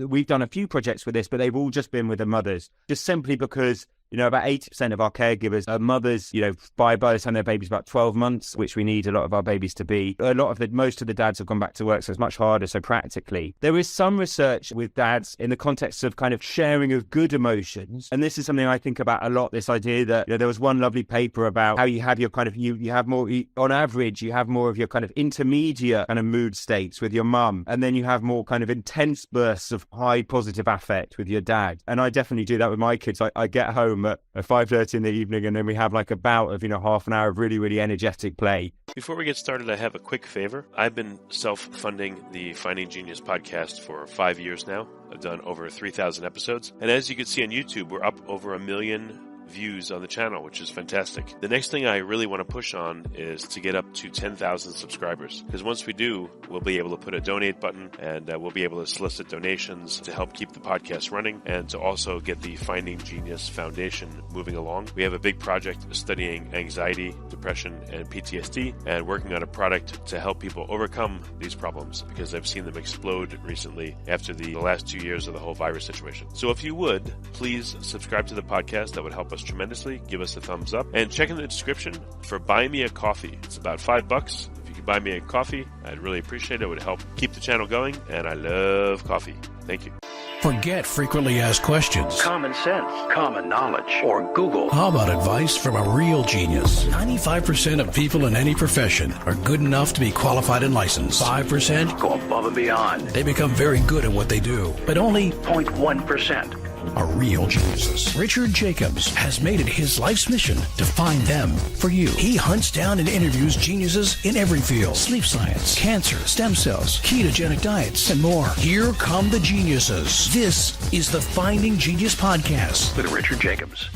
we've done a few projects with this, but they've all just been with the mothers, just simply because, about 80% of our caregivers are mothers, by the time their baby's about 12 months, which we need a lot of our babies to be. Most of the dads have gone back to work, so it's much harder. So practically, there is some research with dads in the context of kind of sharing of good emotions. And this is something I think about a lot, this idea that, there was one lovely paper about how you have your kind of, you have more, on average, you have more of your kind of intermediate kind of mood states with your mum. And then you have more kind of intense bursts of high positive affect with your dad. And I definitely do that with my kids. I get home at 5:30 in the evening, and then we have like a bout of half an hour of really, really energetic play. Before we get started, I have a quick favor. I've been self-funding the Finding Genius podcast for 5 years now. I've done over 3,000 episodes, and as you can see on YouTube, we're up over 1 million views on the channel, which is fantastic. The next thing I really want to push on is to get up to 10,000 subscribers, because once we do, we'll be able to put a donate button, and we'll be able to solicit donations to help keep the podcast running and to also get the Finding Genius Foundation moving along. We have a big project studying anxiety, depression, and PTSD, and working on a product to help people overcome these problems, because I've seen them explode recently after the last 2 years of the whole virus situation. So if you would, please subscribe to the podcast. That would help us tremendously. Give us a thumbs up, and check in the description for Buy Me a Coffee. It's about $5. If you could buy me a coffee, I'd really appreciate it. It would help keep the channel going, and I love coffee. Thank you. Forget frequently asked questions, common sense, common knowledge, or Google. How about advice from a real genius? 95% of people in any profession are good enough to be qualified and licensed. 5% go above and beyond. They become very good at what they do, but only 0.1% are real geniuses. Richard Jacobs has made it his life's mission to find them for you. He hunts down and interviews geniuses in every field: sleep science, cancer, stem cells, ketogenic diets, and more. Here come the geniuses. This is the Finding Genius Podcast with Richard Jacobs.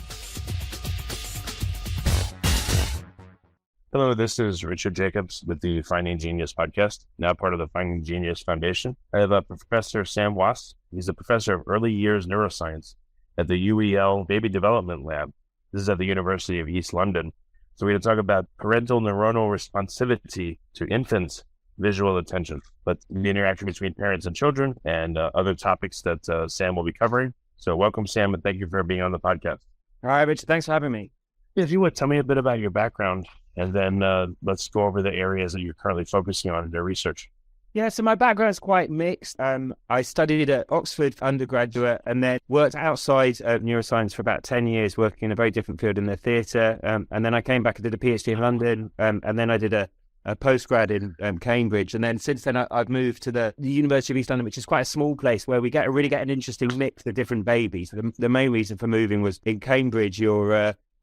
Hello, this is Richard Jacobs with the Finding Genius Podcast, now part of the Finding Genius Foundation. I have Professor Sam Wass. He's a professor of early years neuroscience at the UEL BabyDevLab Lab. This is at the University of East London. So we're going to talk about parental neuronal responsivity to infants' visual attention, but the interaction between parents and children, and other topics that Sam will be covering. So welcome, Sam, and thank you for being on the podcast. All right, Richard, thanks for having me. If you would, tell me a bit about your background, and then let's go over the areas that you're currently focusing on in your research. Yeah, so my background is quite mixed. I studied at Oxford undergraduate and then worked outside of neuroscience for about 10 years, working in a very different field in the theatre. And then I came back and did a PhD in London, and then I did a postgrad in Cambridge. And then since then, I've moved to the University of East London, which is quite a small place where we really get an interesting mix of different babies. The main reason for moving was in Cambridge,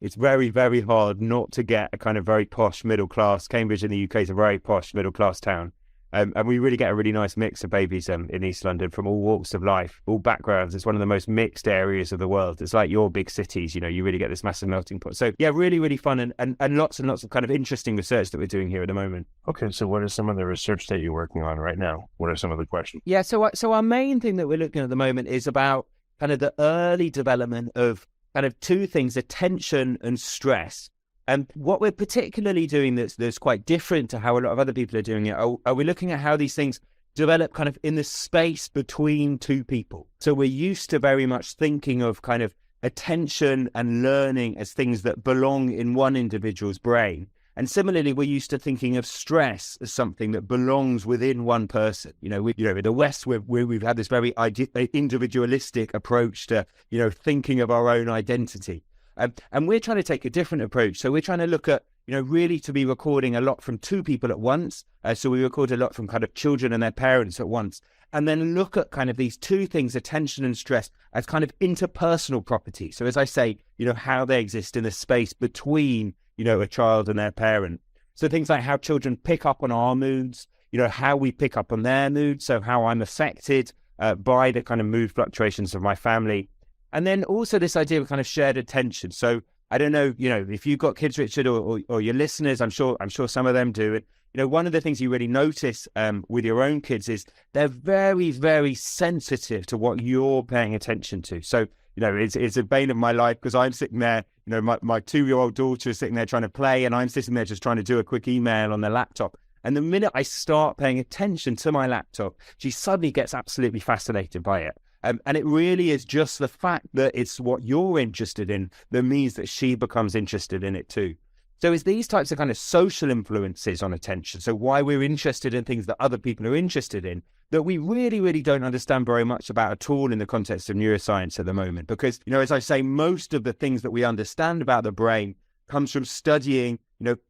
it's very, very hard not to get a kind of very posh middle class. Cambridge in the UK is a very posh middle class town. And we really get a really nice mix of babies in East London from all walks of life, all backgrounds. It's one of the most mixed areas of the world. It's like your big cities, you really get this massive melting pot. So yeah, really, really fun and lots and lots of kind of interesting research that we're doing here at the moment. Okay, so what is some of the research that you're working on right now? What are some of the questions? Yeah, so our main thing that we're looking at the moment is about kind of the early development of kind of two things: attention and stress. And what we're particularly doing that's quite different to how a lot of other people are doing it, are we looking at how these things develop kind of in the space between two people. So we're used to very much thinking of kind of attention and learning as things that belong in one individual's brain. And similarly, we're used to thinking of stress as something that belongs within one person. In the West, we've had this very individualistic approach to, thinking of our own identity. And we're trying to take a different approach. So we're trying to look at, really to be recording a lot from two people at once. So we record a lot from kind of children and their parents at once. And then look at kind of these two things, attention and stress, as kind of interpersonal properties. So as I say, how they exist in the space between, a child and their parent. So things like how children pick up on our moods, how we pick up on their moods. So how I'm affected by the kind of mood fluctuations of my family. And then also this idea of kind of shared attention. So I don't know, if you've got kids, Richard, or your listeners, I'm sure some of them do. And, one of the things you really notice with your own kids is they're very, very sensitive to what you're paying attention to. So, it's a bane of my life because I'm sitting there, my 2-year-old daughter is sitting there trying to play and I'm sitting there just trying to do a quick email on the laptop. And the minute I start paying attention to my laptop, she suddenly gets absolutely fascinated by it. And it really is just the fact that it's what you're interested in that means that she becomes interested in it too. So it's these types of kind of social influences on attention. So why we're interested in things that other people are interested in, that we really, really don't understand very much about at all in the context of neuroscience at the moment. Because, as I say, most of the things that we understand about the brain comes from studying,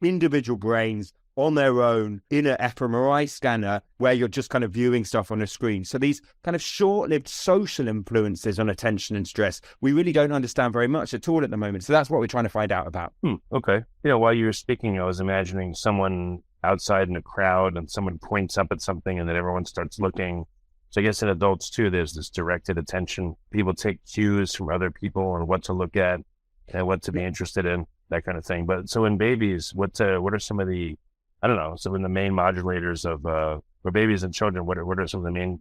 individual brains on their own in an fMRI scanner where you're just kind of viewing stuff on a screen. So these kind of short-lived social influences on attention and stress, we really don't understand very much at all at the moment. So that's what we're trying to find out about. Okay. While you were speaking, I was imagining someone outside in a crowd and someone points up at something and then everyone starts looking. So I guess in adults too, there's this directed attention. People take cues from other people on what to look at and what to be interested in, that kind of thing. But so in babies, what are some of the, some of the main modulators of, for babies and children, what are some of the main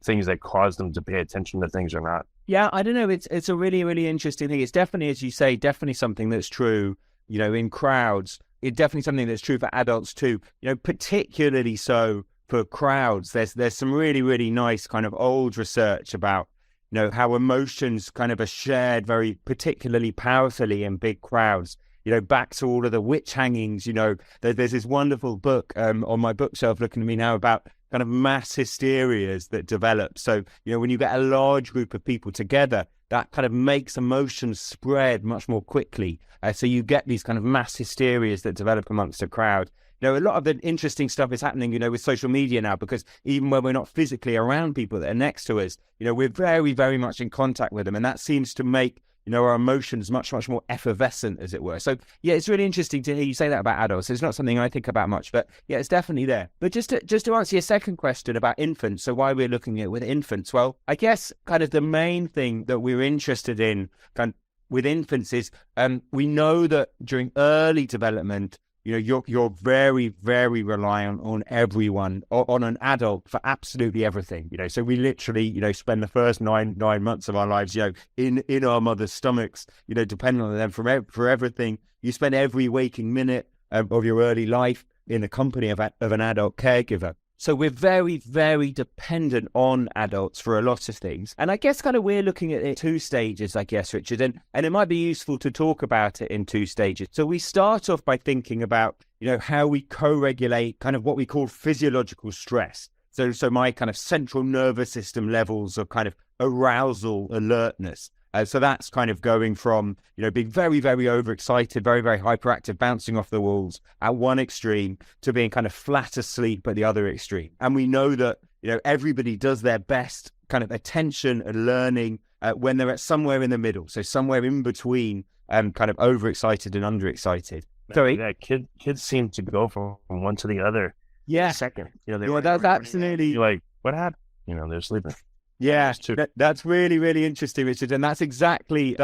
things that cause them to pay attention to things or not? Yeah, I don't know. It's a really, really interesting thing. It's definitely, as you say, definitely something that's true, in crowds. It's definitely something that's true for adults too, particularly so for crowds. There's some really, really nice kind of old research about, how emotions kind of are shared very particularly powerfully in big crowds. Back to all of the witch hangings, there's this wonderful book on my bookshelf looking at me now about kind of mass hysterias that develop. So, when you get a large group of people together, that kind of makes emotions spread much more quickly. So you get these kind of mass hysterias that develop amongst a crowd. A lot of the interesting stuff is happening, with social media now, because even when we're not physically around people that are next to us, we're very, very much in contact with them. And that seems to make our emotions much, much more effervescent, as it were. So, yeah, it's really interesting to hear you say that about adults. It's not something I think about much, but yeah, it's definitely there. But just to answer your second question about infants, so why we're looking at it with infants, well, I guess kind of the main thing that we're interested in with infants is we know that during early development, you're very, very reliant on everyone, on an adult for absolutely everything. So we literally, spend the first nine months of our lives, in our mother's stomachs, depending on them for everything. You spend every waking minute of your early life in the company of an adult caregiver. So we're very, very dependent on adults for a lot of things. And I guess kind of we're looking at it 2 stages, I guess, Richard, and it might be useful to talk about it in 2 stages. So we start off by thinking about, how we co-regulate kind of what we call physiological stress. So my kind of central nervous system levels of kind of arousal, alertness. So that's kind of going from, being very, very overexcited, very, very hyperactive, bouncing off the walls at one extreme to being kind of flat asleep at the other extreme. And we know that, everybody does their best kind of attention and learning when they're at somewhere in the middle. So somewhere in between kind of overexcited and underexcited. Sorry. Yeah, kids seem to go from one to the other. Yeah. In a second. That's absolutely. You're like, what happened? They're sleeping. Yeah, that's really, really interesting, Richard. And that's exactly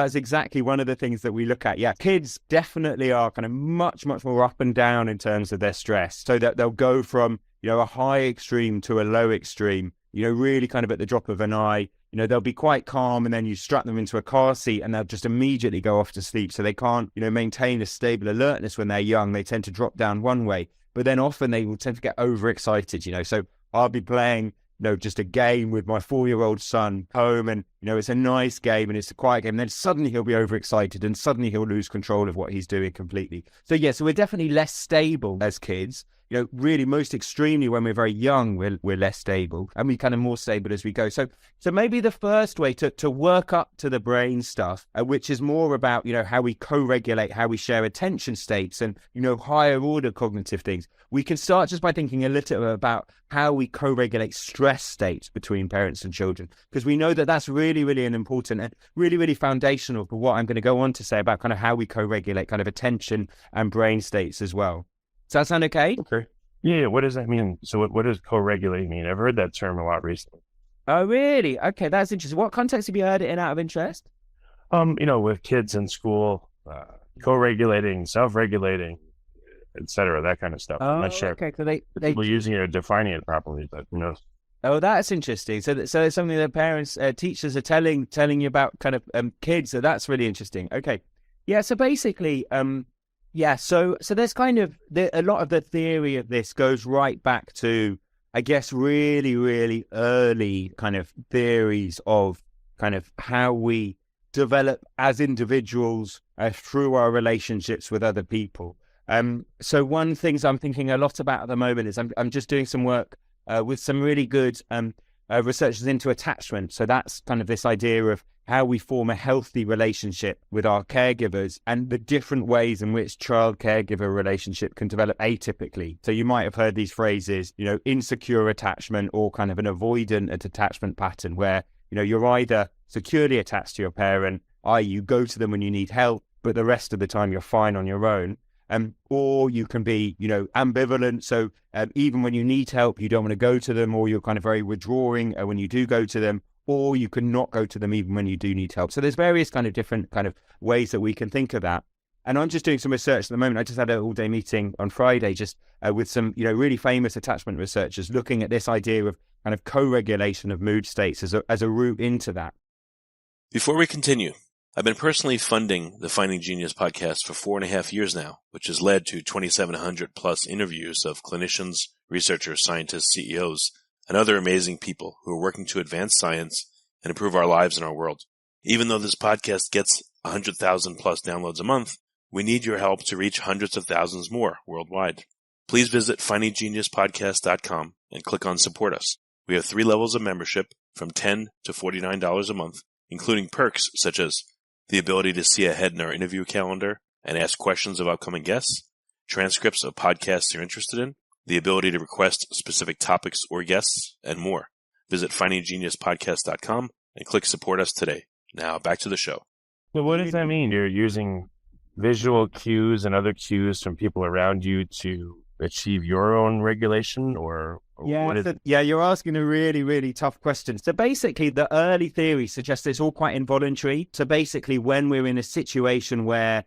one of the things that we look at. Yeah, kids definitely are kind of much, much more up and down in terms of their stress. So that they'll go from, a high extreme to a low extreme, really kind of at the drop of an eye. They'll be quite calm and then you strap them into a car seat and they'll just immediately go off to sleep. So they can't, maintain a stable alertness when they're young. They tend to drop down one way, but then often they will tend to get overexcited, So I'll be playing just a game with my 4-year-old son home and, it's a nice game and it's a quiet game. And then suddenly he'll be overexcited and suddenly he'll lose control of what he's doing completely. So so we're definitely less stable as kids. Really most extremely when we're very young, we're less stable and we kind of more stable as we go. So maybe the first way to work up to the brain stuff, which is more about, how we co-regulate, how we share attention states and, higher order cognitive things. We can start just by thinking a little about how we co-regulate stress states between parents and children, because we know that that's really, really an important and really, really foundational for what I'm going to go on to say about kind of how we co-regulate kind of attention and brain states as well. Does that sound okay? Okay. Yeah. What does that mean? So what does co-regulate mean? I've heard that term a lot recently. Oh, really? Okay. That's interesting. What context have you heard it in out of interest? With kids in school, co-regulating, self-regulating, etc., that kind of stuff. I'm not sure. Okay. So they people using it or defining it properly, but who knows? Oh, that's interesting. So it's something that parents, teachers are telling you about kind of kids. So that's really interesting. Okay. Yeah. So basically, so there's kind of a lot of the theory of this goes right back to, I guess, really, really early kind of theories of kind of how we develop as individuals through our relationships with other people. So one things I'm thinking a lot about at the moment is I'm just doing some work with some really good researchers into attachment. So that's kind of this idea of how we form a healthy relationship with our caregivers and the different ways in which child-caregiver relationship can develop atypically. So you might have heard these phrases, insecure attachment or kind of an avoidant attachment pattern where, you're either securely attached to your parent, i.e. you go to them when you need help, but the rest of the time you're fine on your own. Or you can be, ambivalent. So even when you need help, you don't want to go to them, or you're kind of very withdrawing when you do go to them, or you can not go to them even when you do need help. So there's various kind of different kind of ways that we can think of that. And I'm just doing some research at the moment. I just had an all-day meeting on Friday just with some, really famous attachment researchers looking at this idea of kind of co-regulation of mood states as a route into that. Before we continue, I've been personally funding the Finding Genius podcast for 4.5 years now, which has led to 2,700 plus interviews of clinicians, researchers, scientists, CEOs, and other amazing people who are working to advance science and improve our lives and our world. Even though this podcast gets 100,000 plus downloads a month, we need your help to reach hundreds of thousands more worldwide. Please visit findinggeniuspodcast.com and click on Support Us. We have 3 levels of membership from $10 to $49 a month, including perks such as the ability to see ahead in our interview calendar and ask questions of upcoming guests, transcripts of podcasts you're interested in, the ability to request specific topics or guests, and more. Visit findinggeniuspodcast.com and click Support Us today. Now back to the show. So what does that mean? You're using visual cues and other cues from people around you to achieve your own regulation, or what is it? Yeah, you're asking a really, really tough question. So basically, the early theory suggests it's all quite involuntary. So basically, when we're in a situation where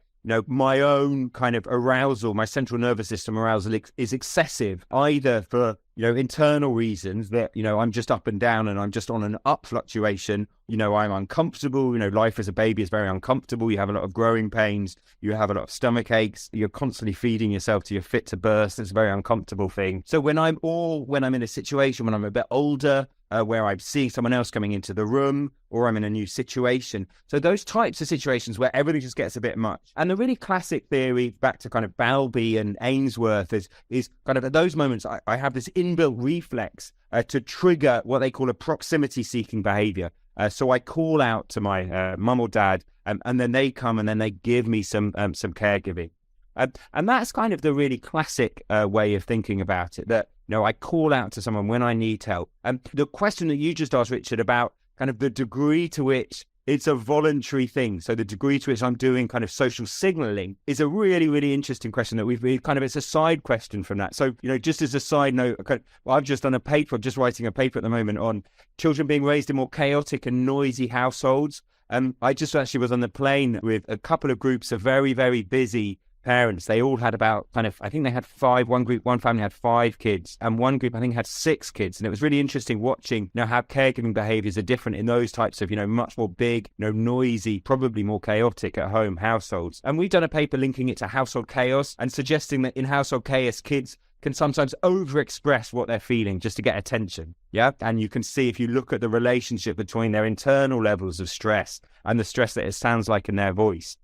my own kind of arousal, my central nervous system arousal is excessive, either for, internal reasons that, I'm just up and down and I'm just on an up fluctuation, I'm uncomfortable, life as a baby is very uncomfortable. You have a lot of growing pains, you have a lot of stomach aches, you're constantly feeding yourself till you're fit to burst. It's a very uncomfortable thing. So when I'm in a situation when I'm a bit older, where I'm seeing someone else coming into the room, or I'm in a new situation. So those types of situations where everything just gets a bit much. And the really classic theory, back to kind of Bowlby and Ainsworth, is kind of at those moments, I have this inbuilt reflex to trigger what they call a proximity-seeking behavior. So I call out to my mum or dad, and then they come and then they give me some caregiving. And that's kind of the really classic way of thinking about it, that, I call out to someone when I need help. And the question that you just asked, Richard, about kind of the degree to which it's a voluntary thing, so the degree to which I'm doing kind of social signaling, is a really, really interesting question that we've kind of, it's a side question from that. So, just as a side note, I've just done a paper, I'm just writing a paper at the moment on children being raised in more chaotic and noisy households. I just actually was on the plane with a couple of groups of very, very busy parents. They all had about I think they had 5, one family had 5 kids, and one group I think had 6 kids. And it was really interesting watching how caregiving behaviors are different in those types of, much more big, noisy, probably more chaotic at home households. And we've done a paper linking it to household chaos and suggesting that in household chaos, kids can sometimes overexpress what they're feeling just to get attention. Yeah. And you can see, if you look at the relationship between their internal levels of stress and the stress that it sounds like in their voice,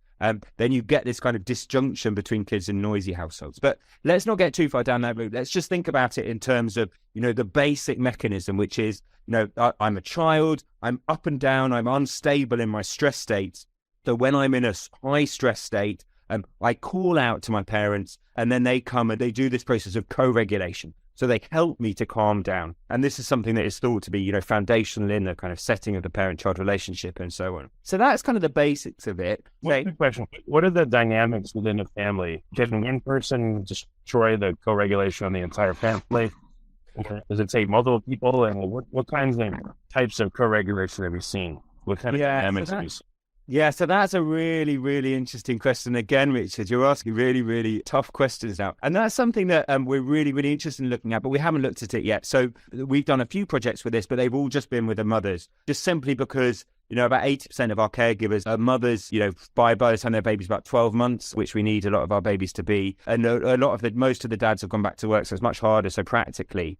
then you get this kind of disjunction between kids in noisy households. But let's not get too far down that route. Let's just think about it in terms of, the basic mechanism, which is, I'm a child, I'm up and down, I'm unstable in my stress states. So when I'm in a high stress state, I call out to my parents, and then they come and they do this process of co-regulation. So they help me to calm down. And this is something that is thought to be, foundational in the kind of setting of the parent-child relationship and so on. So that's kind of the basics of it. What's the question? What are the dynamics within a family? Can one person destroy the co-regulation on the entire family? Or does it take multiple people? And what kinds of types of co-regulation have you seen? What kind of dynamics have you seen? Yeah, so that's a really, really interesting question. Again, Richard, you're asking really, really tough questions now. And that's something that we're really, really interested in looking at, but we haven't looked at it yet. So we've done a few projects with this, but they've all just been with the mothers, just simply because, about 80% of our caregivers are mothers, by the time their baby's about 12 months, which we need a lot of our babies to be. And most of the dads have gone back to work, so it's much harder. So practically,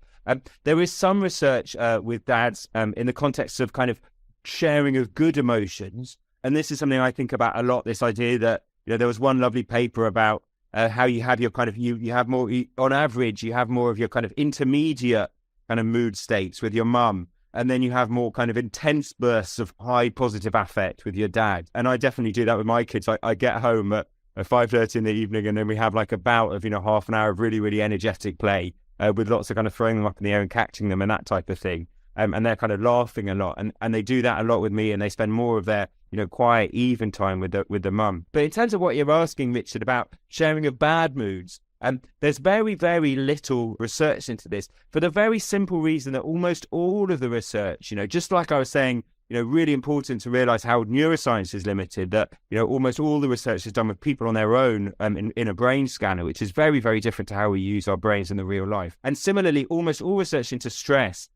there is some research with dads in the context of kind of sharing of good emotions. And this is something I think about a lot, this idea that, there was one lovely paper about how you have your kind of, you have more, on average, you have more of your kind of intermediate kind of mood states with your mum. And then you have more kind of intense bursts of high positive affect with your dad. And I definitely do that with my kids. I get home at 5:30 in the evening, and then we have like a bout of, half an hour of really, really energetic play with lots of kind of throwing them up in the air and catching them and that type of thing. And they're kind of laughing a lot. And they do that a lot with me, and they spend more of their, quiet, even time with the mum. But in terms of what you're asking, Richard, about sharing of bad moods, there's very, very little research into this for the very simple reason that almost all of the research, just like I was saying, really important to realize how neuroscience is limited, that, almost all the research is done with people on their own in a brain scanner, which is very, very different to how we use our brains in the real life. And similarly, almost all research into stress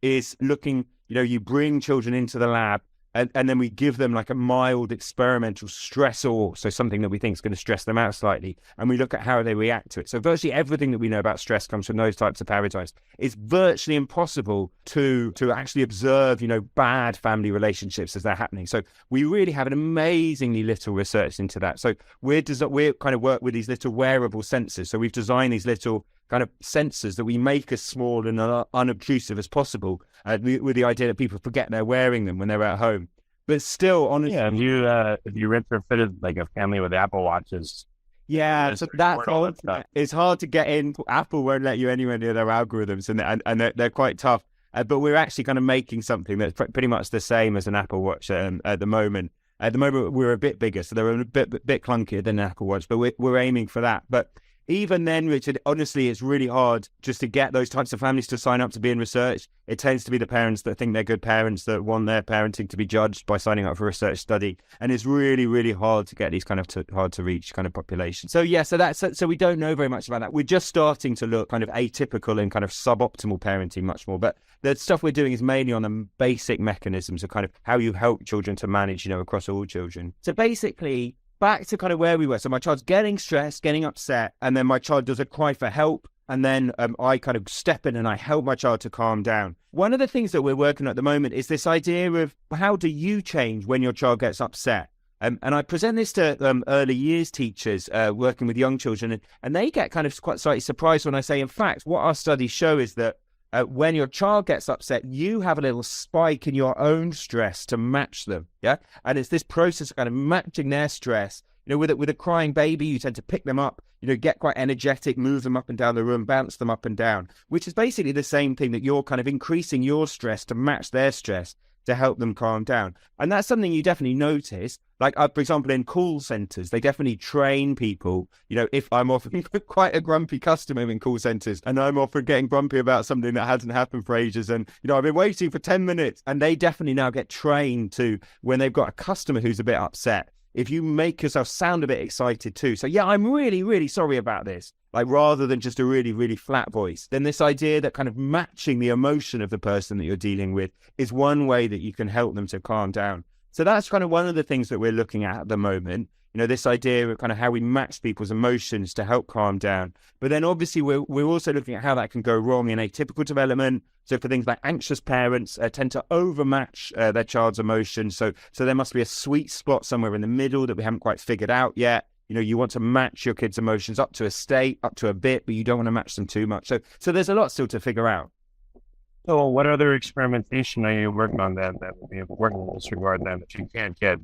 is looking, you bring children into the lab, and then we give them like a mild experimental stressor, so something that we think is going to stress them out slightly, and we look at how they react to it. So virtually everything that we know about stress comes from those types of paradigms. It's virtually impossible to actually observe, bad family relationships as they're happening. So we really have an amazingly little research into that. So we're kind of work with these little wearable sensors. So we've designed these little kind of sensors that we make as small and unobtrusive as possible, with the idea that people forget they're wearing them when they're at home. But still, honestly, if you retrofitted like a family with Apple Watches, so that's all. It's hard to get in. Apple won't let you anywhere near their algorithms, and they're quite tough. But we're actually kind of making something that's pretty much the same as an Apple Watch at the moment. At the moment, we're a bit bigger, so they're a bit clunkier than an Apple Watch, but we're aiming for that. But even then, Richard, honestly, it's really hard just to get those types of families to sign up to be in research. It tends to be the parents that think they're good parents that want their parenting to be judged by signing up for a research study. And it's really, really hard to get these kind of hard to reach kind of populations. So so we don't know very much about that. We're just starting to look kind of atypical and kind of suboptimal parenting much more. But the stuff we're doing is mainly on the basic mechanisms of kind of how you help children to manage, across all children. So basically, back to kind of where we were. So my child's getting stressed, getting upset, and then my child does a cry for help. And then I kind of step in and I help my child to calm down. One of the things that we're working on at the moment is this idea of how do you change when your child gets upset? And I present this to early years teachers working with young children, and they get kind of quite slightly surprised when I say, in fact, what our studies show is that when your child gets upset, you have a little spike in your own stress to match them. Yeah. And it's this process of kind of matching their stress. With a crying baby, you tend to pick them up, get quite energetic, move them up and down the room, bounce them up and down, which is basically the same thing, that you're kind of increasing your stress to match their stress to help them calm down. And that's something you definitely notice. Like, for example, in call centers, they definitely train people. If I'm often quite a grumpy customer in call centers, and I'm often getting grumpy about something that hasn't happened for ages, and, I've been waiting for 10 minutes, and they definitely now get trained to, when they've got a customer who's a bit upset, if you make yourself sound a bit excited too. So, yeah, I'm really, really sorry about this. Like, rather than just a really, really flat voice. Then this idea that kind of matching the emotion of the person that you're dealing with is one way that you can help them to calm down. So that's kind of one of the things that we're looking at the moment. This idea of kind of how we match people's emotions to help calm down. But then obviously we're also looking at how that can go wrong in atypical development. So for things like anxious parents tend to overmatch their child's emotions. So there must be a sweet spot somewhere in the middle that we haven't quite figured out yet. You want to match your kids' emotions up to a state, up to a bit, but you don't want to match them too much. So there's a lot still to figure out. So what other experimentation are you working on that would be working in this regard then, that you can't get,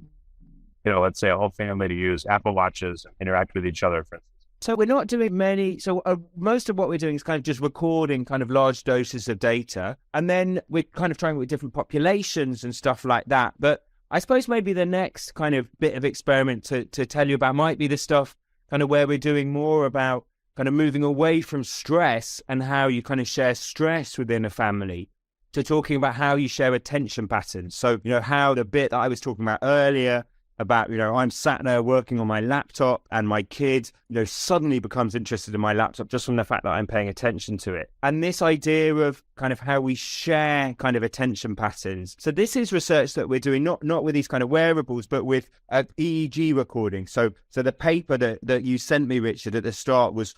let's say a whole family to use Apple Watches and interact with each other, for instance? So we're not doing many. So most of what we're doing is kind of just recording kind of large doses of data. And then we're kind of trying with different populations and stuff like that. But I suppose maybe the next kind of bit of experiment to tell you about might be the stuff kind of where we're doing more about kind of moving away from stress and how you kind of share stress within a family to talking about how you share attention patterns. So, how the bit that I was talking about earlier about, I'm sat there working on my laptop and my kid, suddenly becomes interested in my laptop just from the fact that I'm paying attention to it. And this idea of kind of how we share kind of attention patterns. So this is research that we're doing, not with these kind of wearables, but with EEG recording. So the paper that you sent me, Richard, at the start was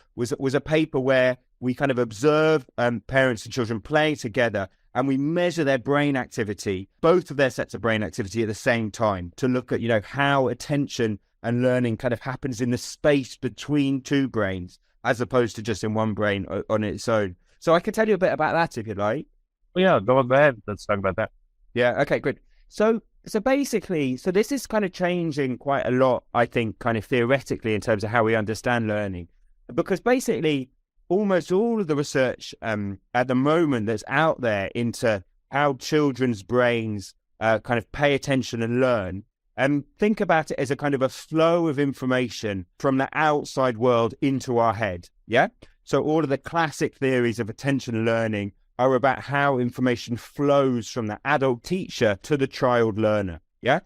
a paper where we kind of observe parents and children playing together. and we measure their brain activity, both of their sets of brain activity at the same time, to look at, how attention and learning kind of happens in the space between two brains, as opposed to just in one brain on its own. So I can tell you a bit about that if you'd like. Well, yeah, go ahead. Let's talk about that. Yeah, okay, good. So basically, this is kind of changing quite a lot, I think, kind of theoretically in terms of how we understand learning. Because basically, almost all of the research at the moment that's out there into how children's brains kind of pay attention and learn, think about it as a kind of a flow of information from the outside world into our head, yeah? So all of the classic theories of attention learning are about how information flows from the adult teacher to the child learner, yeah?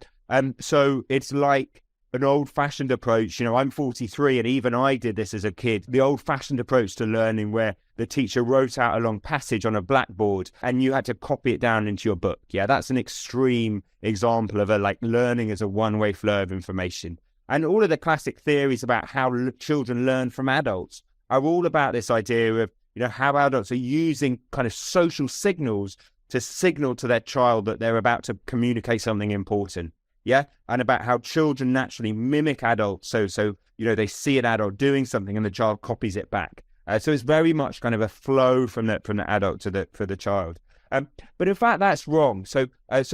So it's like an old-fashioned approach. I'm 43, and even I did this as a kid. The old-fashioned approach to learning where the teacher wrote out a long passage on a blackboard and you had to copy it down into your book. Yeah, that's an extreme example of learning as a one-way flow of information. And all of the classic theories about how children learn from adults are all about this idea of, how adults are using kind of social signals to signal to their child that they're about to communicate something important. Yeah. And about how children naturally mimic adults. So, they see an adult doing something and the child copies it back. So it's very much kind of a flow from the adult for the child. But in fact, that's wrong. So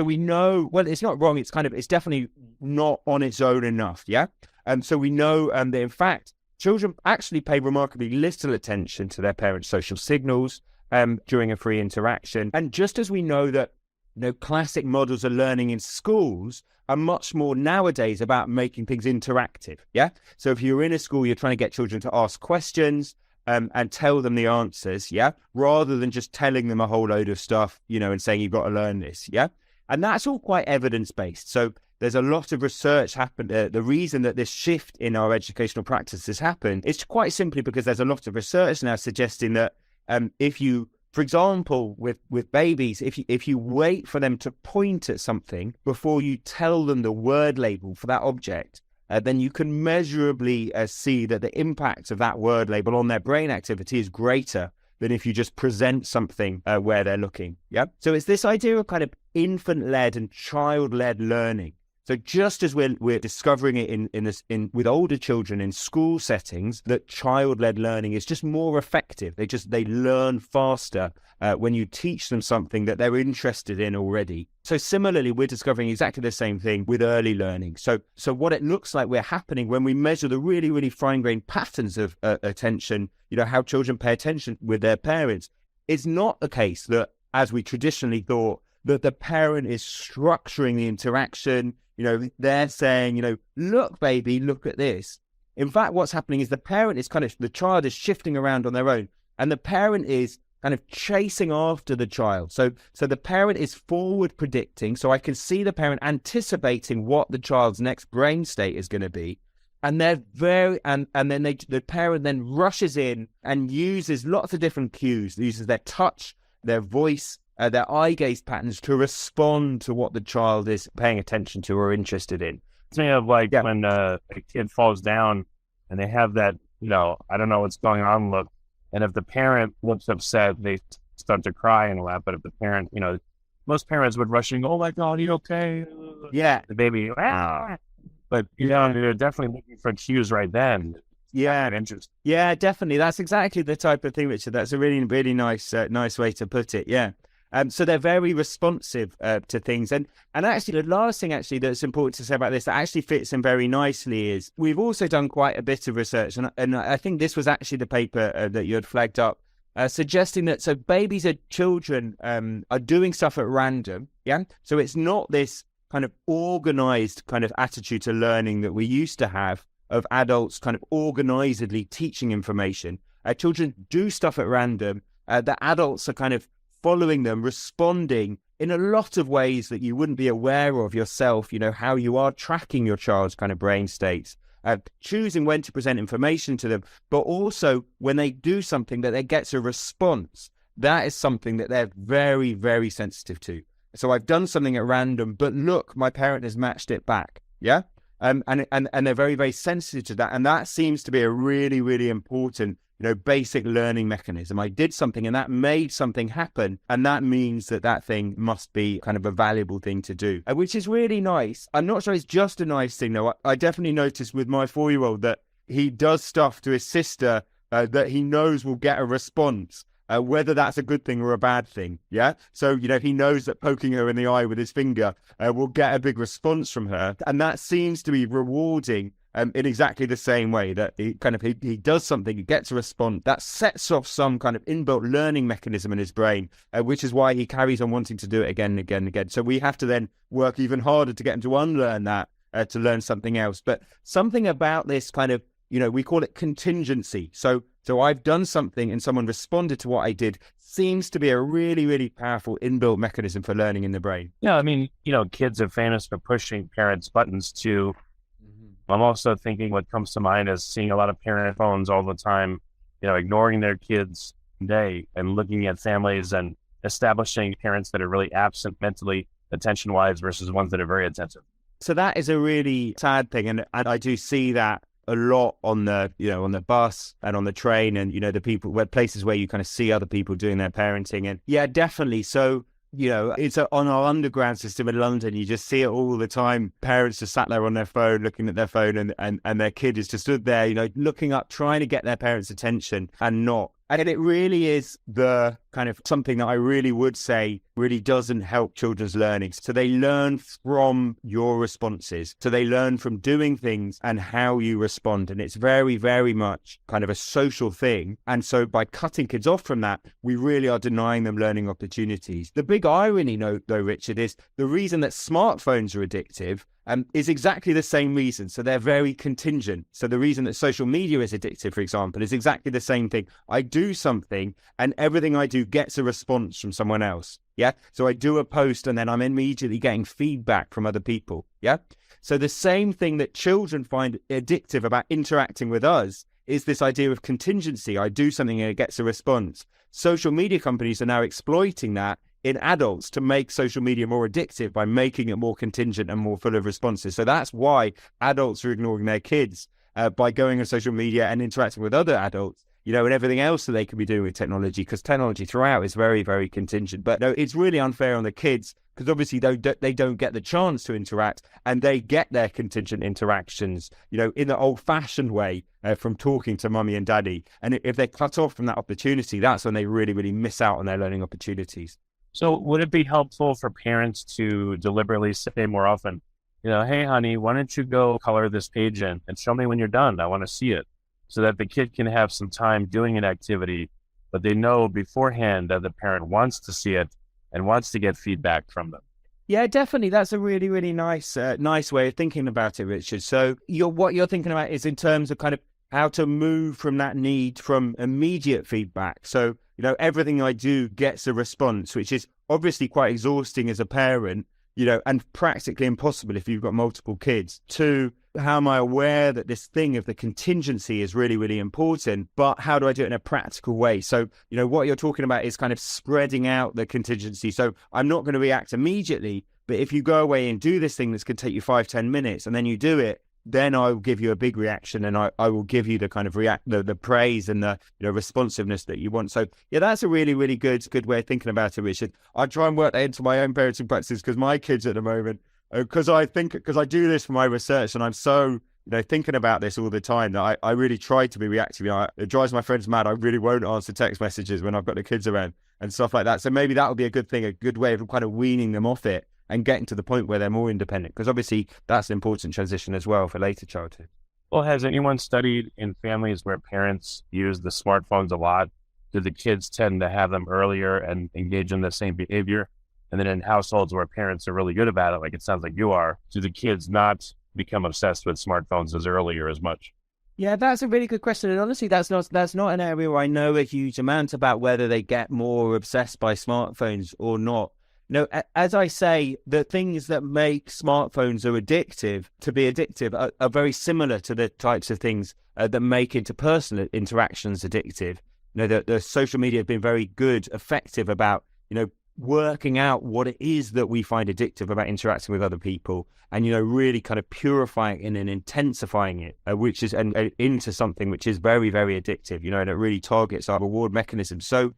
we know, well, it's not wrong. It's definitely not on its own enough. Yeah. So we know that in fact, children actually pay remarkably little attention to their parents' social signals during a free interaction. And just as we know that classic models of learning in schools are much more nowadays about making things interactive. Yeah. So if you're in a school, you're trying to get children to ask questions and tell them the answers. Yeah. Rather than just telling them a whole load of stuff, and saying you've got to learn this. Yeah. And that's all quite evidence-based. So there's a lot of research happened. The reason that this shift in our educational practice has happened is quite simply because there's a lot of research now suggesting that if you, for example, with babies, if you wait for them to point at something before you tell them the word label for that object, then you can measurably see that the impact of that word label on their brain activity is greater than if you just present something where they're looking. Yeah. So it's this idea of kind of infant-led and child-led learning. So just as we're discovering it in with older children in school settings, that child-led learning is just more effective. They learn faster when you teach them something that they're interested in already. So similarly, we're discovering exactly the same thing with early learning. So what it looks like we're happening when we measure the really, really fine-grained patterns of attention, how children pay attention with their parents, is not the case that, as we traditionally thought, that the parent is structuring the interaction. They're saying, look, baby, look at this. In fact, what's happening is the child is shifting around on their own, and the parent is kind of chasing after the child. So the parent is forward predicting. So I can see the parent anticipating what the child's next brain state is going to be. And they're then the parent then rushes in and uses lots of different cues. It uses their touch, their voice, their eye gaze patterns to respond to what the child is paying attention to or interested in. It's me of when a kid falls down and they have that, I don't know what's going on look. And if the parent looks upset, they start to cry and laugh. But if the parent, most parents would rush in, oh my God, are you okay? Yeah. The baby, ah. But, they're definitely looking for cues right then. Yeah. Interesting. Yeah, definitely. That's exactly the type of thing, Richard. That's a really, really nice way to put it. Yeah. So they're very responsive to things. And actually, the last thing that's important to say about this that actually fits in very nicely is we've also done quite a bit of research. And I think this was actually the paper that you had flagged up, suggesting that babies or children are doing stuff at random. Yeah. So it's not this kind of organized kind of attitude to learning that we used to have of adults kind of organizedly teaching information. Children do stuff at random. The adults are kind of following them, responding in a lot of ways that you wouldn't be aware of yourself, how you are tracking your child's kind of brain states, choosing when to present information to them, but also when they do something that they get a response. That is something that they're very, very sensitive to. So I've done something at random, but look, my parent has matched it back. Yeah. And they're very, very sensitive to that. And that seems to be a really, really important basic learning mechanism. I did something and that made something happen. And that means that thing must be kind of a valuable thing to do, which is really nice. I'm not sure it's just a nice thing, though. I definitely noticed with my 4-year-old that he does stuff to his sister that he knows will get a response. Whether that's a good thing or a bad thing, yeah? So, he knows that poking her in the eye with his finger will get a big response from her. And that seems to be rewarding in exactly the same way that he does something, he gets a response, that sets off some kind of inbuilt learning mechanism in his brain, which is why he carries on wanting to do it again and again and again. So we have to then work even harder to get him to unlearn that, to learn something else. But something about this kind of, we call it contingency. So I've done something and someone responded to what I did seems to be a really, really powerful inbuilt mechanism for learning in the brain. Yeah, I mean, kids are famous for pushing parents' buttons too. I'm also thinking what comes to mind is seeing a lot of parent phones all the time, ignoring their kids day and looking at families and establishing parents that are really absent mentally, attention-wise versus ones that are very attentive. So that is a really sad thing. And I do see that a lot on the, on the bus and on the train and, the people, places where you kind of see other people doing their parenting. And yeah, definitely. So, it's on our underground system in London. You just see it all the time. Parents just sat there on their phone, looking at their phone and their kid is just stood there, looking up, trying to get their parents' attention and not. And it really is the kind of something that I really would say really doesn't help children's learning. So they learn from your responses. So they learn from doing things and how you respond. And it's very, very much kind of a social thing. And so by cutting kids off from that, we really are denying them learning opportunities. The big irony, though, Richard, is the reason that smartphones are addictive is exactly the same reason. So they're very contingent. So the reason that social media is addictive, for example, is exactly the same thing. I do something and everything I do gets a response from someone else. Yeah. So I do a post and then I'm immediately getting feedback from other people. Yeah. So the same thing that children find addictive about interacting with us is this idea of contingency. I do something and it gets a response. Social media companies are now exploiting that in adults to make social media more addictive by making it more contingent and more full of responses. So that's why adults are ignoring their kids by going on social media and interacting with other adults, and everything else that they can be doing with technology, because technology throughout is very, very contingent. But no, it's really unfair on the kids because obviously they don't get the chance to interact and they get their contingent interactions, in the old-fashioned way from talking to mummy and daddy. And if they're cut off from that opportunity, that's when they really, really miss out on their learning opportunities. So would it be helpful for parents to deliberately say more often, hey, honey, why don't you go color this page in and show me when you're done? I want to see it, so that the kid can have some time doing an activity, but they know beforehand that the parent wants to see it and wants to get feedback from them. Yeah, definitely. That's a really, really nice way of thinking about it, Richard. So what you're thinking about is in terms of kind of how to move from that need from immediate feedback. So, everything I do gets a response, which is obviously quite exhausting as a parent, and practically impossible if you've got multiple kids. To how am I aware that this thing of the contingency is really, really important, but how do I do it in a practical way? So, what you're talking about is kind of spreading out the contingency. So I'm not going to react immediately, but if you go away and do this thing that's going to take you 5-10 minutes and then you do it, then I will give you a big reaction and I will give you the kind of the praise and the responsiveness that you want. So yeah, that's a really, really good way of thinking about it, Richard. I try and work that into my own parenting practices because my kids at the moment, because I do this for my research and I'm so thinking about this all the time that I really try to be reactive. It drives my friends mad. I really won't answer text messages when I've got the kids around and stuff like that. So maybe that would be a good thing, a good way of kind of weaning them off it and getting to the point where they're more independent, because obviously that's an important transition as well for later childhood. Well, has anyone studied in families where parents use the smartphones a lot? Do the kids tend to have them earlier and engage in the same behavior? And then in households where parents are really good about it, like it sounds like you are, do the kids not become obsessed with smartphones as early or as much? Yeah, that's a really good question. And honestly, that's not an area where I know a huge amount about whether they get more obsessed by smartphones or not. As I say, the things that make smartphones to be addictive are very similar to the types of things that make interpersonal interactions addictive. The social media have been very good, effective about, working out what it is that we find addictive about interacting with other people, and really kind of purifying it and intensifying it, which is into something which is very, very addictive, and it really targets our reward mechanism. So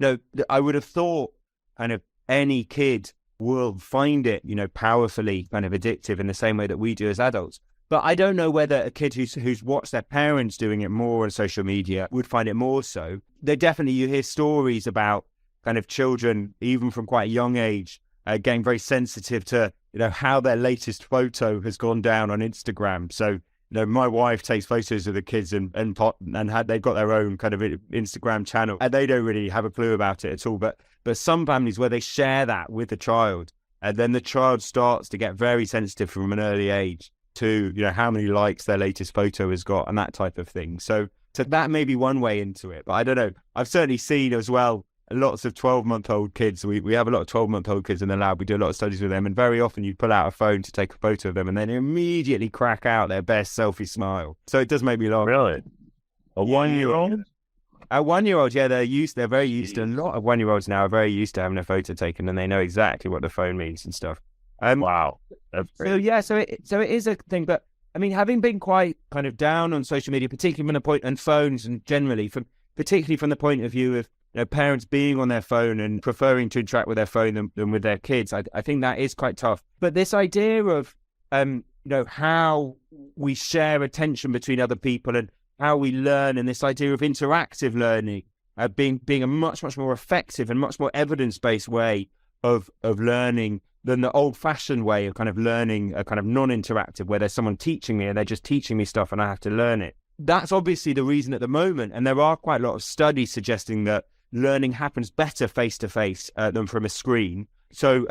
I would have thought kind of any kid will find it powerfully kind of addictive in the same way that we do as adults. But I don't know whether a kid who's watched their parents doing it more on social media would find it more so. You hear stories about kind of children, even from quite a young age, getting very sensitive to, how their latest photo has gone down on Instagram. So, my wife takes photos of the kids and they've got their own kind of Instagram channel, and they don't really have a clue about it at all. But some families where they share that with the child, and then the child starts to get very sensitive from an early age to, how many likes their latest photo has got and that type of thing. So that may be one way into it, but I don't know. I've certainly seen as well lots of 12-month-old kids. We have a lot of 12-month-old kids in the lab. We do a lot of studies with them, and very often you pull out a phone to take a photo of them and then immediately crack out their best selfie smile. So it does make me laugh. Really? A 1-year-old? A 1-year-old, yeah, they're very used to. A lot of 1-year-olds now are very used to having a photo taken, and they know exactly what the phone means and stuff. Wow. So it is a thing. But I mean, having been quite kind of down on social media, particularly from the point, and phones, and generally particularly from the point of view of parents being on their phone and preferring to interact with their phone than with their kids, I think that is quite tough. But this idea of how we share attention between other people and how we learn, and this idea of interactive learning being a much, much more effective and much more evidence-based way of learning than the old-fashioned way of kind of learning, a kind of non-interactive, where there's someone teaching me and they're just teaching me stuff and I have to learn it. That's obviously the reason at the moment, and there are quite a lot of studies suggesting that learning happens better face-to-face than from a screen. So,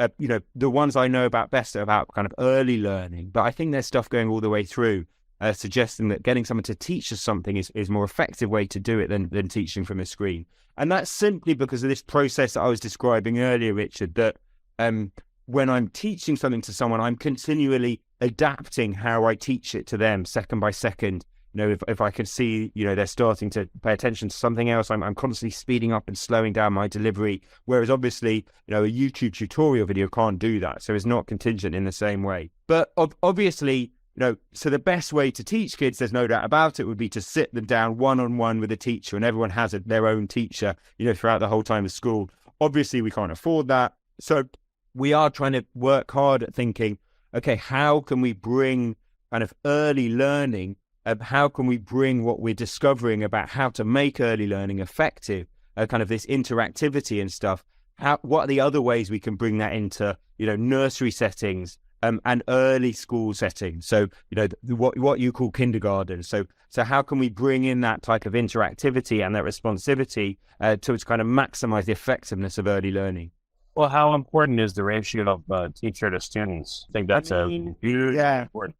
the ones I know about best are about kind of early learning, but I think there's stuff going all the way through suggesting that getting someone to teach us something is a more effective way to do it than teaching from a screen. And that's simply because of this process that I was describing earlier, Richard, that when I'm teaching something to someone, I'm continually adapting how I teach it to them second by second. If I can see, they're starting to pay attention to something else, I'm constantly speeding up and slowing down my delivery. Whereas obviously, a YouTube tutorial video can't do that. So it's not contingent in the same way. But obviously, so the best way to teach kids, there's no doubt about it, would be to sit them down one-on-one with a teacher, and everyone has their own teacher, throughout the whole time of school. Obviously, we can't afford that. So we are trying to work hard at thinking, okay, how can we bring kind of early learning? How can we bring what we're discovering about how to make early learning effective, kind of this interactivity and stuff? What are the other ways we can bring that into, nursery settings and early school settings? So, what you call kindergarten. So how can we bring in that type of interactivity and that responsivity to kind of maximize the effectiveness of early learning? Well, how important is the ratio of teacher to students? I think that's important.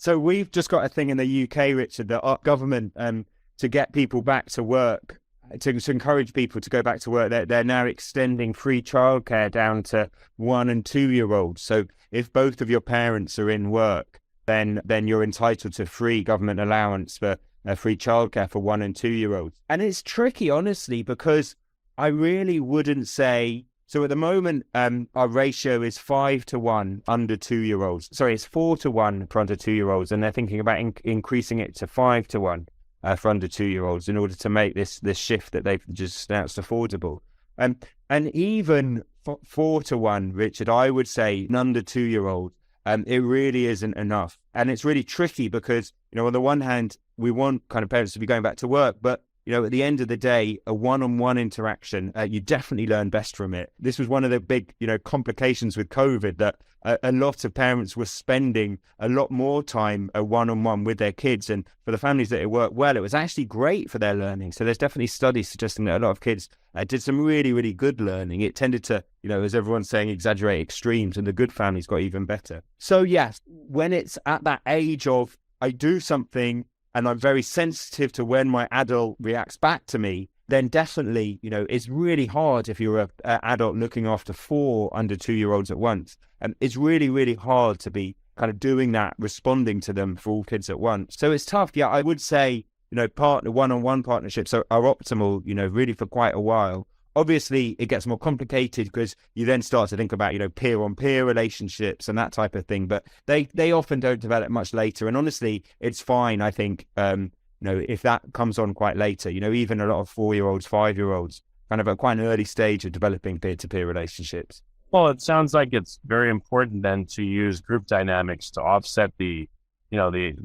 So we've just got a thing in the UK, Richard, that our government, to get people back to work, to encourage people to go back to work, they're now extending free childcare down to 1 and 2 year olds. So if both of your parents are in work, then you're entitled to free government allowance for free childcare for 1 and 2 year olds. And it's tricky, honestly, because I really wouldn't say. So at the moment, our ratio is 5 to 1 under 2 year olds. Sorry, it's 4 to 1 for under 2 year olds, and they're thinking about increasing it to 5 to 1 for under 2 year olds in order to make this shift that they've just announced affordable. And even 4 to 1, Richard, I would say an under 2 year old, it really isn't enough, and it's really tricky because on the one hand we want kind of parents to be going back to work, but at the end of the day, a one-on-one interaction, you definitely learn best from it. This was one of the big, complications with COVID, that a lot of parents were spending a lot more time one-on-one with their kids. And for the families that it worked well, it was actually great for their learning. So there's definitely studies suggesting that a lot of kids did some really, really good learning. It tended to, as everyone's saying, exaggerate extremes, and the good families got even better. So yes, when it's at that age of I do something and I'm very sensitive to when my adult reacts back to me, then definitely, it's really hard if you're an adult looking after 4 under 2 year olds at once. And it's really, really hard to be kind of doing that, responding to them for all kids at once. So it's tough. Yeah, I would say, one-on-one partnerships are optimal, really for quite a while. Obviously, it gets more complicated because you then start to think about, peer-on-peer relationships and that type of thing. But they often don't develop much later. And honestly, it's fine, I think, if that comes on quite later. Even a lot of 4-year-olds, 5-year-olds, kind of at quite an early stage of developing peer-to-peer relationships. Well, it sounds like it's very important then to use group dynamics to offset the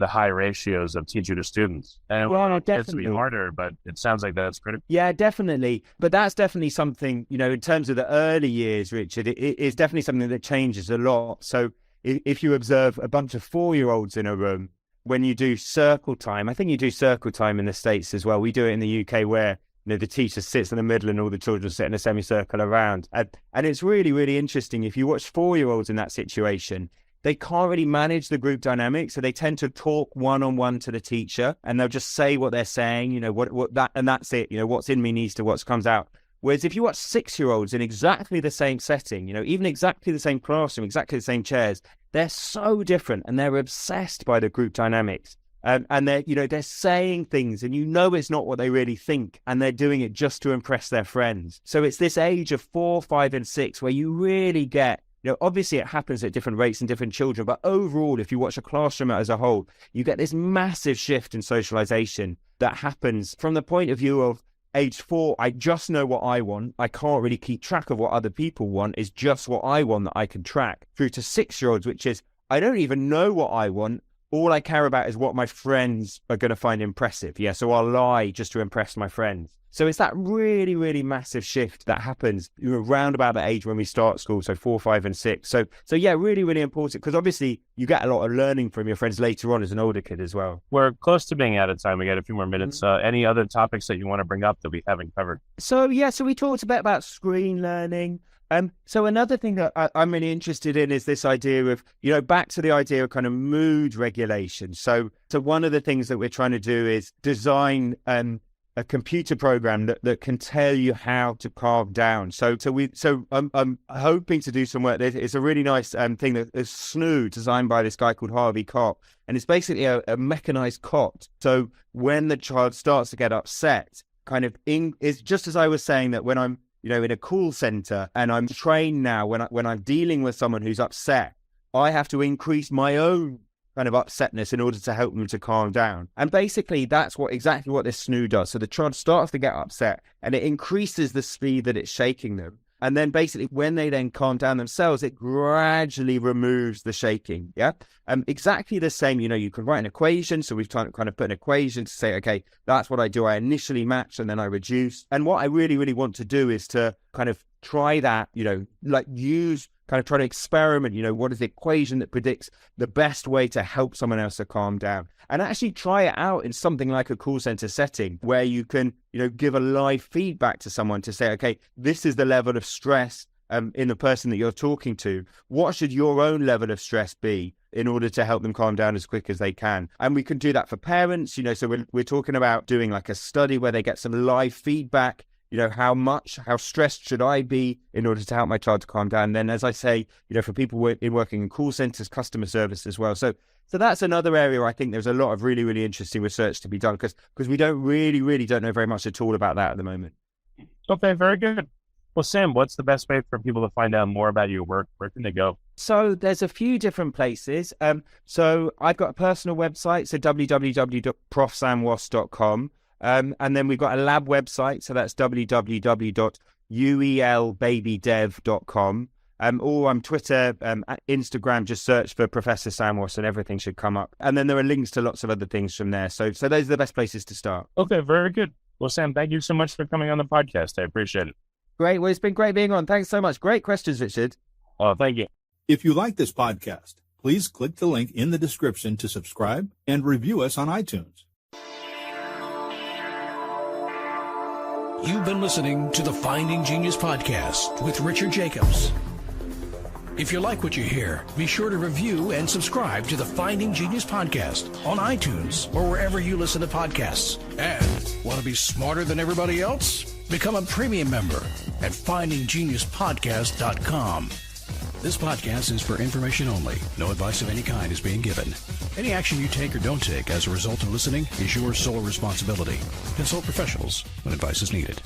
high ratios of teacher to students. And it gets to be harder, but it sounds like that's critical. Yeah, definitely. But that's definitely something, in terms of the early years, Richard, it is definitely something that changes a lot. So if you observe a bunch of 4-year-olds in a room, when you do circle time, I think you do circle time in the States as well. We do it in the UK where, the teacher sits in the middle and all the children sit in a semicircle around. And it's really, really interesting. If you watch 4-year-olds in that situation, they can't really manage the group dynamic, so they tend to talk one-on-one to the teacher, and they'll just say what they're saying, what that, and that's it. What's in me needs to what comes out. Whereas if you watch 6-year-olds in exactly the same setting, even exactly the same classroom, exactly the same chairs, they're so different, and they're obsessed by the group dynamics. And they're saying things, and it's not what they really think, and they're doing it just to impress their friends. So it's this age of 4, 5, and 6 where you really get. Obviously it happens at different rates in different children, but overall, if you watch a classroom as a whole, you get this massive shift in socialization that happens from the point of view of age 4. I just know what I want. I can't really keep track of what other people want. It's just what I want that I can track. Through to 6-year-olds, which is, I don't even know what I want. All I care about is what my friends are going to find impressive. Yeah, so I'll lie just to impress my friends. So it's that really, really massive shift that happens around about the age when we start school, so 4, 5, and 6. So yeah, really, really important, because obviously you get a lot of learning from your friends later on as an older kid as well. We're close to being out of time. We got a few more minutes. Any other topics that you want to bring up that we haven't covered? So we talked a bit about screen learning. So another thing that I'm really interested in is this idea of, back to the idea of kind of mood regulation. So one of the things that we're trying to do is design a computer program that can tell you how to calm down. So I'm hoping to do some work. It's a really nice thing that is SNOO, designed by this guy called Harvey Kopp, and it's basically a mechanized cot. So when the child starts to get upset, it's just as I was saying, that when I'm in a call center and I'm trained now, when I'm dealing with someone who's upset, I have to increase my own kind of upsetness in order to help them to calm down. And basically that's exactly what this SNOO does. So the child starts to get upset and it increases the speed that it's shaking them. And then basically when they then calm down themselves, it gradually removes the shaking. Yeah. Exactly the same, you can write an equation. So we've kind of put an equation to say, okay, that's what I do. I initially match and then I reduce. And what I really, really want to do is to kind of try that, try to experiment, what is the equation that predicts the best way to help someone else to calm down, and actually try it out in something like a call center setting where you can, give a live feedback to someone to say, okay, this is the level of stress in the person that you're talking to. What should your own level of stress be in order to help them calm down as quick as they can? And we can do that for parents, so we're talking about doing like a study where they get some live feedback. How stressed should I be in order to help my child to calm down? And then, as I say, for people working in call centers, customer service as well. So that's another area where I think there's a lot of really, really interesting research to be done, because we don't know very much at all about that at the moment. Okay, very good. Well, Sam, what's the best way for people to find out more about your work? Where can they go? So there's a few different places. So I've got a personal website, so www.profsamwas.com. And then we've got a lab website, so that's www.uelbabydev.com. Or on Twitter, Instagram, just search for Professor Sam Was and everything should come up. And then there are links to lots of other things from there. So those are the best places to start. Okay, very good. Well, Sam, thank you so much for coming on the podcast. I appreciate it. Great. Well, it's been great being on. Thanks so much. Great questions, Richard. Oh, thank you. If you like this podcast, please click the link in the description to subscribe and review us on iTunes. You've been listening to the Finding Genius podcast with Richard Jacobs. If you like what you hear, be sure to review and subscribe to the Finding Genius podcast on iTunes or wherever you listen to podcasts. And want to be smarter than everybody else? Become a premium member at findinggeniuspodcast.com. This podcast is for information only. No advice of any kind is being given. Any action you take or don't take as a result of listening is your sole responsibility. Consult professionals when advice is needed.